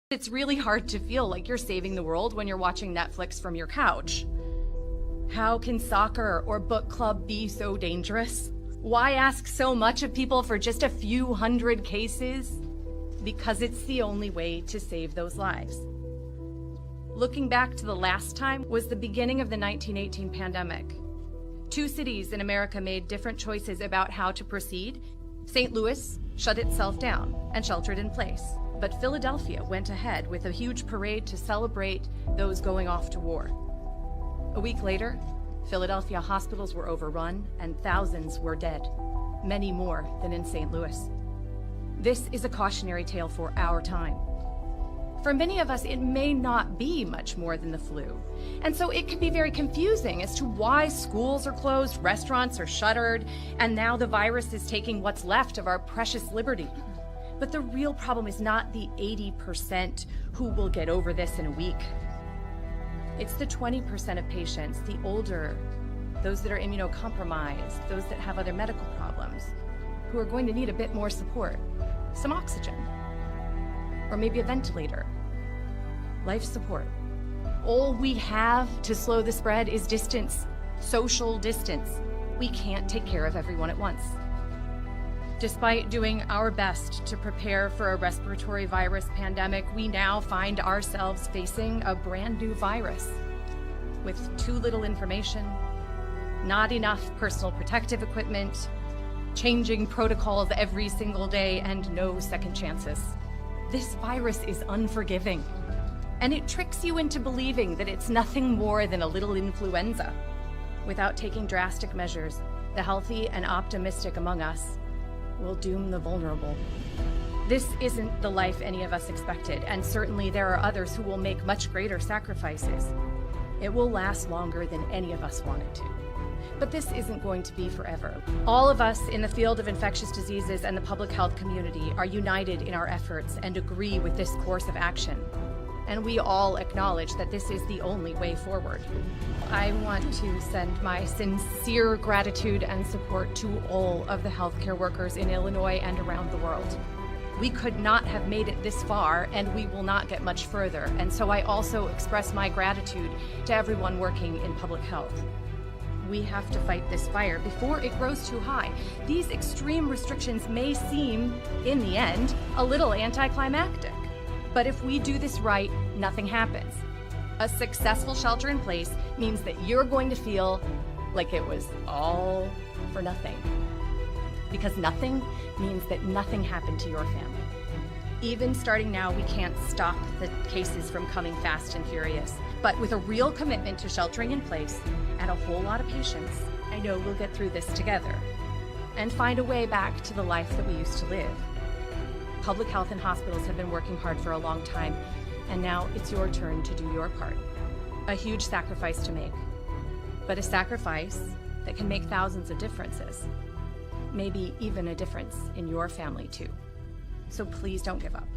It's really hard to feel like you're saving the world when you're watching Netflix from your couch. How can soccer or book club be so dangerous? Why ask so much of people for just a few hundred cases? Because it's the only way to save those lives. Looking back to the last time was the beginning of the 1918 pandemic. 2 cities in America made different choices about how to proceed. St. Louis shut itself down and sheltered in place. But Philadelphia went ahead with a huge parade to celebrate those going off to war. A week later, Philadelphia hospitals were overrun and thousands were dead, many more than in St. Louis. This is a cautionary tale for our time. For many of us, it may not be much more than the flu. And so it can be very confusing as to why schools are closed, restaurants are shuttered, and now the virus is taking what's left of our precious liberty. But the real problem is not the 80% who will get over this in a week. It's the 20% of patients, the older, those that are immunocompromised, those that have other medical problems, who are going to need a bit more support, some oxygen, or maybe a ventilator, life support. All we have to slow the spread is distance, social distance. We can't take care of everyone at once. Despite doing our best to prepare for a respiratory virus pandemic, we now find ourselves facing a brand new virus with too little information, not enough personal protective equipment, changing protocols every single day, and no second chances. This virus is unforgiving, and it tricks you into believing that it's nothing more than a little influenza. Without taking drastic measures, the healthy and optimistic among us will doom the vulnerable. This isn't the life any of us expected, and certainly there are others who will make much greater sacrifices. It will last longer than any of us wanted to. But this isn't going to be forever. All of us in the field of infectious diseases and the public health community are united in our efforts and agree with this course of action. And we all acknowledge that this is the only way forward. I want to send my sincere gratitude and support to all of the healthcare workers in Illinois and around the world. We could not have made it this far, and we will not get much further. And so I also express my gratitude to everyone working in public health. We have to fight this fire before it grows too high. These extreme restrictions may seem, in the end, a little anticlimactic. But if we do this right, nothing happens. A successful shelter in place means that you're going to feel like it was all for nothing. Because nothing means that nothing happened to your family. Even starting now, we can't stop the cases from coming fast and furious. But with a real commitment to sheltering in place and a whole lot of patience, I know we'll get through this together and find a way back to the life that we used to live. Public health and hospitals have been working hard for a long time, and now it's your turn to do your part. A huge sacrifice to make, but a sacrifice that can make thousands of differences. Maybe even a difference in your family too. So please don't give up.